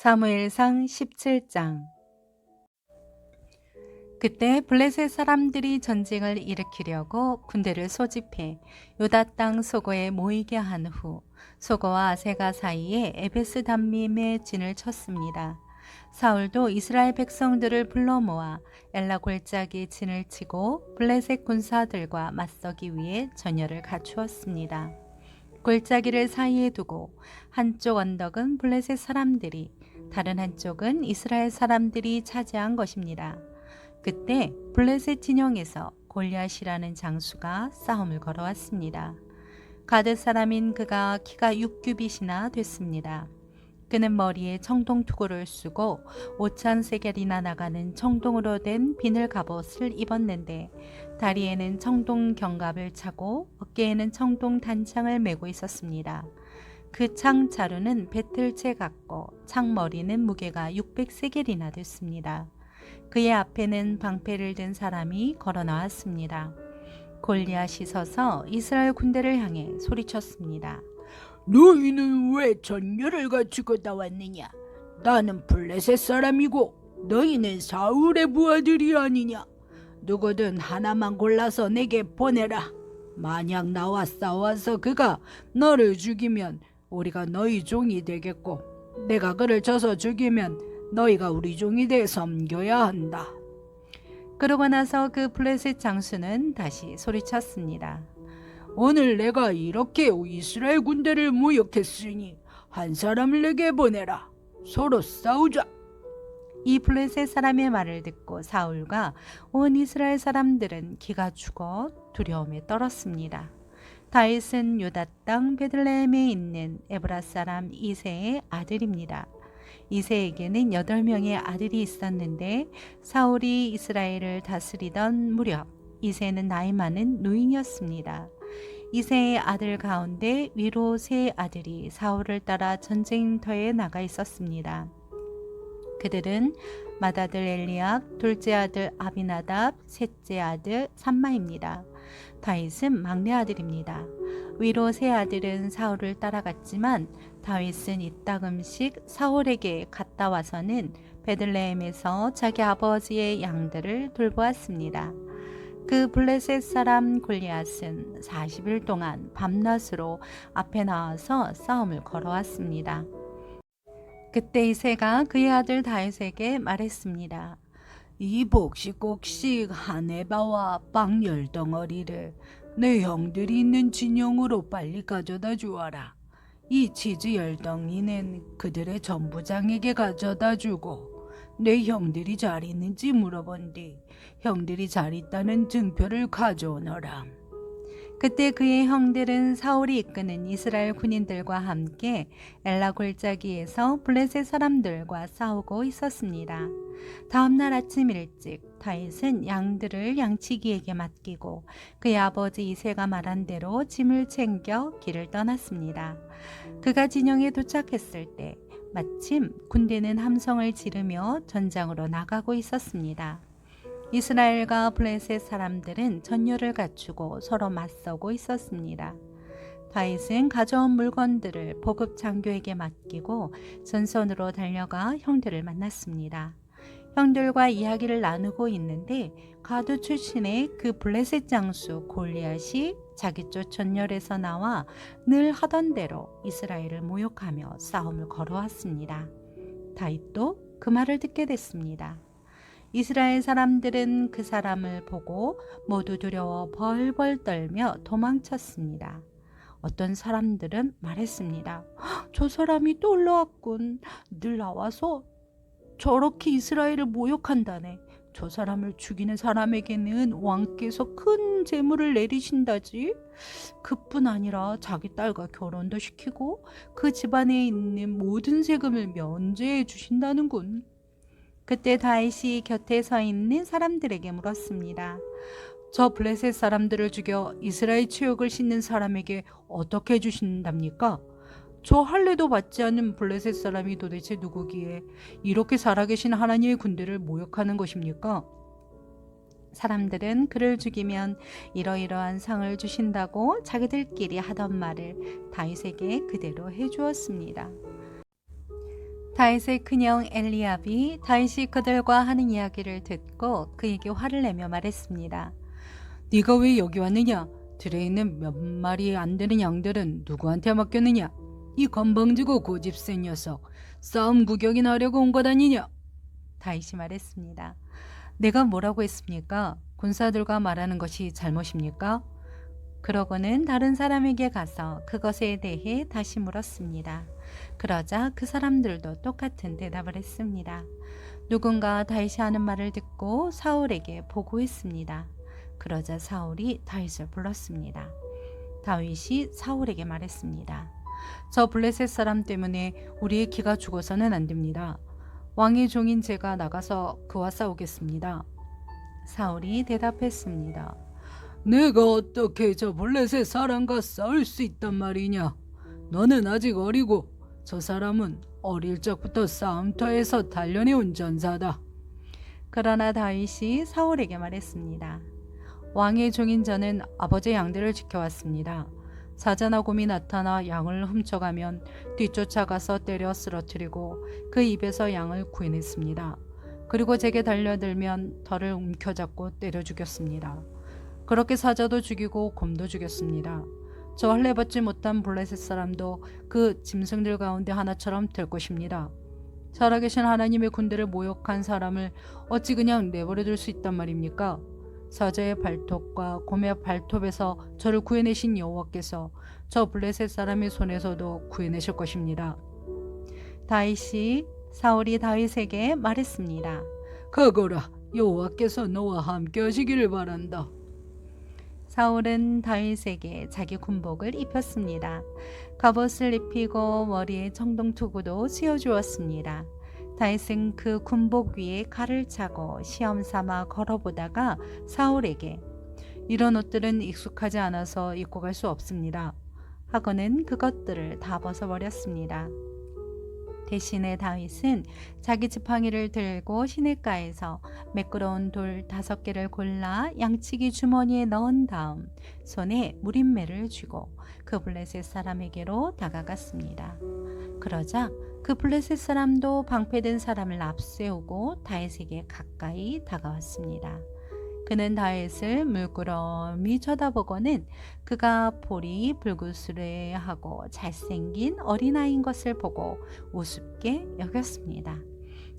사무엘상 17장. 그때 블레셋 사람들이 전쟁을 일으키려고 군대를 소집해 요다 땅 소고에 모이게 한 후 소고와 아세가 사이에 에베스 담밈에 진을 쳤습니다. 사울도 이스라엘 백성들을 불러 모아 엘라 골짜기에 진을 치고 블레셋 군사들과 맞서기 위해 전열을 갖추었습니다. 골짜기를 사이에 두고 한쪽 언덕은 블레셋 사람들이, 다른 한쪽은 이스라엘 사람들이 차지한 것입니다. 그때 블레셋 진영에서 골리앗이라는 장수가 싸움을 걸어왔습니다. 가드 사람인 그가 키가 6규빗이나 됐습니다. 그는 머리에 청동투구를 쓰고 5,000세겔이나 나가는 청동으로 된 비늘 갑옷을 입었는데 다리에는 청동 견갑을 차고 어깨에는 청동 단창을 메고 있었습니다. 그 창 자루는 배틀채 같고 창 머리는 무게가 600세겔이나 됐습니다. 그의 앞에는 방패를 든 사람이 걸어 나왔습니다. 골리앗이 서서 이스라엘 군대를 향해 소리쳤습니다. 너희는 왜 전열을 갖추고 나왔느냐? 나는 블레셋 사람이고 너희는 사울의 부하들이 아니냐? 누구든 하나만 골라서 내게 보내라. 만약 나와 싸워서 그가 너를 죽이면 우리가 너희 종이 되겠고, 내가 그를 쳐서 죽이면 너희가 우리 종이 돼 섬겨야 한다. 그러고 나서 그 블레셋 장수는 다시 소리쳤습니다. 오늘 내가 이렇게 이스라엘 군대를 모욕했으니 한 사람을 내게 보내라. 서로 싸우자. 이 블레셋 사람의 말을 듣고 사울과 온 이스라엘 사람들은 기가 죽어 두려움에 떨었습니다. 다윗은 유다 땅 베들레헴에 있는 에브라 사람 이새의 아들입니다. 이새에게는 8명의 아들이 있었는데 사울이 이스라엘을 다스리던 무렵 이새는 나이 많은 노인이었습니다. 이새의 아들 가운데 위로 3 아들이 사울을 따라 전쟁터에 나가 있었습니다. 그들은 맏아들 엘리압, 둘째 아들 아비나답, 셋째 아들 삼마입니다. 다윗은 막내 아들입니다. 위로 3 아들은 사울을 따라갔지만 다윗은 이따금씩 사울에게 갔다 와서는 베들레헴에서 자기 아버지의 양들을 돌보았습니다. 그 블레셋 사람 골리앗은 40일 동안 밤낮으로 앞에 나와서 싸움을 걸어왔습니다. 그때 이새가 그의 아들 다윗에게 말했습니다. 이 복식곡식 한 에바와 빵 10덩어리를 내 형들이 있는 진영으로 빨리 가져다 주어라. 이 치즈 10덩이는 그들의 전부장에게 가져다 주고, 내 형들이 잘 있는지 물어본 뒤 형들이 잘 있다는 증표를 가져오너라. 그때 그의 형들은 사울이 이끄는 이스라엘 군인들과 함께 엘라 골짜기에서 블레셋 사람들과 싸우고 있었습니다. 다음 날 아침 일찍 다윗은 양들을 양치기에게 맡기고 그의 아버지 이새가 말한 대로 짐을 챙겨 길을 떠났습니다. 그가 진영에 도착했을 때 마침 군대는 함성을 지르며 전장으로 나가고 있었습니다. 이스라엘과 블레셋 사람들은 전열을 갖추고 서로 맞서고 있었습니다. 다윗은 가져온 물건들을 보급 장교에게 맡기고 전선으로 달려가 형들을 만났습니다. 형들과 이야기를 나누고 있는데 가드 출신의 그 블레셋 장수 골리앗이 자기 쪽 전열에서 나와 늘 하던 대로 이스라엘을 모욕하며 싸움을 걸어왔습니다. 다윗도 그 말을 듣게 됐습니다. 이스라엘 사람들은 그 사람을 보고 모두 두려워 벌벌 떨며 도망쳤습니다. 어떤 사람들은 말했습니다. 저 사람이 또 올라왔군. 늘 나와서 저렇게 이스라엘을 모욕한다네. 저 사람을 죽이는 사람에게는 왕께서 큰 재물을 내리신다지. 그뿐 아니라 자기 딸과 결혼도 시키고 그 집안에 있는 모든 세금을 면제해 주신다는군. 그때 다윗이 곁에 서 있는 사람들에게 물었습니다. 저 블레셋 사람들을 죽여 이스라엘 치욕을 씻는 사람에게 어떻게 해주신답니까? 저 할례도 받지 않는 블레셋 사람이 도대체 누구기에 이렇게 살아계신 하나님의 군대를 모욕하는 것입니까? 사람들은 그를 죽이면 이러이러한 상을 주신다고 자기들끼리 하던 말을 다윗에게 그대로 해주었습니다. 다윗의 큰형 엘리압이 다윗이 그들과 하는 이야기를 듣고 그에게 화를 내며 말했습니다. 네가 왜 여기 왔느냐? 들에 있는 몇 마리 안 되는 양들은 누구한테 맡겼느냐? 이 건방지고 고집센 녀석, 싸움 구경이나 하려고 온 것 아니냐? 다윗이 말했습니다. 내가 뭐라고 했습니까? 군사들과 말하는 것이 잘못입니까? 그러고는 다른 사람에게 가서 그것에 대해 다시 물었습니다. 그러자 그 사람들도 똑같은 대답을 했습니다. 누군가 다윗이 하는 말을 듣고 사울에게 보고했습니다. 그러자 사울이 다윗을 불렀습니다. 다윗이 사울에게 말했습니다. 저 블레셋 사람 때문에 우리의 기가 죽어서는 안 됩니다. 왕의 종인 제가 나가서 그와 싸우겠습니다. 사울이 대답했습니다. 내가 어떻게 저 블레셋 사람과 싸울 수 있단 말이냐? 너는 아직 어리고 저 사람은 어릴 적부터 싸움터에서 단련해온 전사다. 그러나 다윗이 사울에게 말했습니다. 왕의 종인 저는 아버지의 양들을 지켜왔습니다. 사자나 곰이 나타나 양을 훔쳐가면 뒤쫓아가서 때려 쓰러뜨리고 그 입에서 양을 구해냈습니다. 그리고 제게 달려들면 덜을 움켜잡고 때려 죽였습니다. 그렇게 사자도 죽이고 곰도 죽였습니다. 저 할례받지 못한 블레셋 사람도 그 짐승들 가운데 하나처럼 될 것입니다. 살아계신 하나님의 군대를 모욕한 사람을 어찌 그냥 내버려둘 수 있단 말입니까? 사자의 발톱과 곰의 발톱에서 저를 구해내신 여호와께서 저 블레셋 사람의 손에서도 구해내실 것입니다. 다윗이 사울이 다윗에게 말했습니다. 가거라, 여호와께서 너와 함께 하시기를 바란다. 사울은 다윗에게 자기 군복을 입혔습니다. 갑옷을 입히고 머리에 청동투구도 씌워주었습니다. 다윗은 그 군복 위에 칼을 차고 시험삼아 걸어보다가 사울에게 이런 옷들은 익숙하지 않아서 입고 갈 수 없습니다. 하고는 그것들을 다 벗어버렸습니다. 대신에 다윗은 자기 지팡이를 들고 시냇가에서 매끄러운 돌 5개를 골라 양치기 주머니에 넣은 다음 손에 무림매를 쥐고 그 블레셋 사람에게로 다가갔습니다. 그러자 그 블레셋 사람도 방패든 사람을 앞세우고 다윗에게 가까이 다가왔습니다. 그는 다윗을 물끄러미 쳐다보고는 그가 볼이 불구스레하고 잘생긴 어린아이인 것을 보고 우습게 여겼습니다.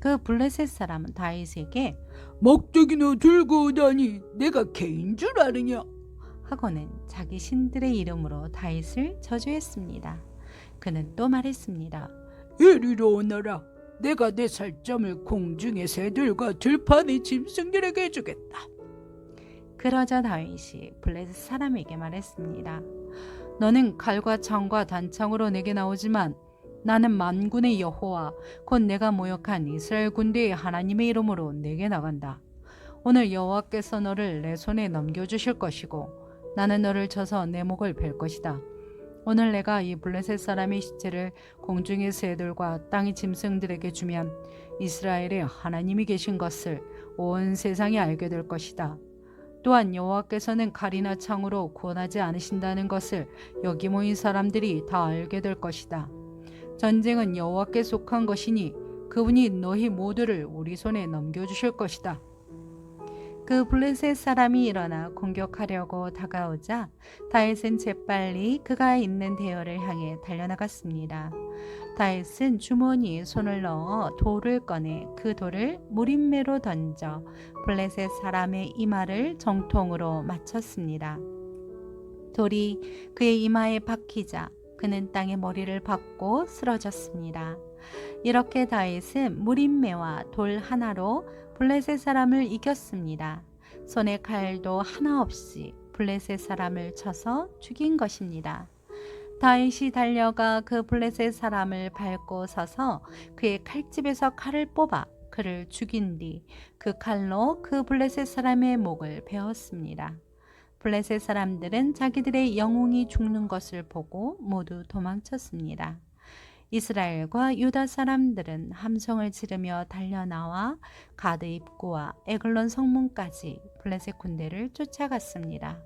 그 블레셋 사람은 다윗에게 막대기나 들고 오다니 내가 개인 줄 아느냐? 하고는 자기 신들의 이름으로 다윗을 저주했습니다. 그는 또 말했습니다. 이리로 오너라. 내가 내 살점을 공중의 새들과 들판의 짐승들에게 주겠다. 그러자 다윗이 블레셋 사람에게 말했습니다. 너는 칼과 창과 단창으로 내게 나오지만 나는 만군의 여호와 곧 내가 모욕한 이스라엘 군대의 하나님의 이름으로 내게 나간다. 오늘 여호와께서 너를 내 손에 넘겨주실 것이고 나는 너를 쳐서 내 목을 벨 것이다. 오늘 내가 이 블레셋 사람의 시체를 공중의 새들과 땅의 짐승들에게 주면 이스라엘에 하나님이 계신 것을 온 세상이 알게 될 것이다. 또한 여호와께서는 칼이나 창으로 구원하지 않으신다는 것을 여기 모인 사람들이 다 알게 될 것이다. 전쟁은 여호와께 속한 것이니 그분이 너희 모두를 우리 손에 넘겨주실 것이다. 그 블레셋 사람이 일어나 공격하려고 다가오자 다윗은 재빨리 그가 있는 대열을 향해 달려나갔습니다. 다윗은 주머니에 손을 넣어 돌을 꺼내 그 돌을 무림매로 던져 블레셋 사람의 이마를 정통으로 맞췄습니다. 돌이 그의 이마에 박히자 그는 땅에 머리를 박고 쓰러졌습니다. 이렇게 다윗은 무림매와 돌 하나로 블레셋 사람을 이겼습니다. 손에 칼도 하나 없이 블레셋 사람을 쳐서 죽인 것입니다. 다윗이 달려가 그 블레셋 사람을 밟고 서서 그의 칼집에서 칼을 뽑아 그를 죽인 뒤 그 칼로 그 블레셋 사람의 목을 베었습니다. 블레셋 사람들은 자기들의 영웅이 죽는 것을 보고 모두 도망쳤습니다. 이스라엘과 유다 사람들은 함성을 지르며 달려나와 가드 입구와 에글론 성문까지 블레셋 군대를 쫓아갔습니다.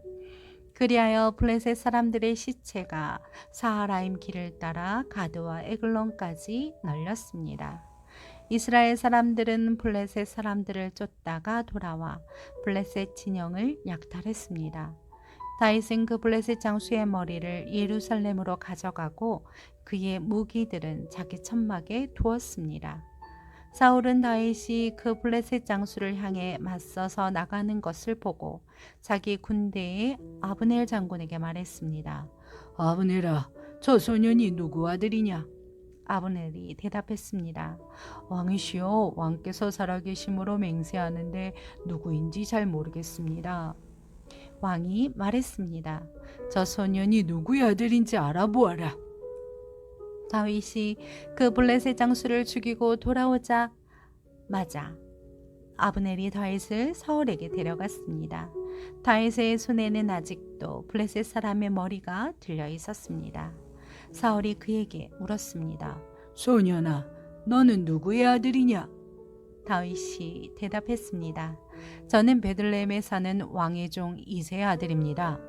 그리하여 블레셋 사람들의 시체가 사하라임 길을 따라 가드와 에글론까지 널렸습니다. 이스라엘 사람들은 블레셋 사람들을 쫓다가 돌아와 블레셋 진영을 약탈했습니다. 다윗은 그 블레셋 장수의 머리를 예루살렘으로 가져가고 그의 무기들은 자기 천막에 두었습니다. 사울은 다윗이 그 블레셋 장수를 향해 맞서서 나가는 것을 보고 자기 군대의 아브넬 장군에게 말했습니다. 아브넬아, 저 소년이 누구 아들이냐? 아브넬이 대답했습니다. 왕이시여, 왕께서 살아계심으로 맹세하는데 누구인지 잘 모르겠습니다. 왕이 말했습니다. 저 소년이 누구의 아들인지 알아보아라. 다윗이 그 블레셋 장수를 죽이고 돌아오자 마자 아브넬이 다윗을 사울에게 데려갔습니다. 다윗의 손에는 아직도 블레셋 사람의 머리가 들려 있었습니다. 사울이 그에게 물었습니다. 소년아, 너는 누구의 아들이냐? 다윗이 대답했습니다. 저는 베들레헴에 사는 왕의 종 이새의 아들입니다.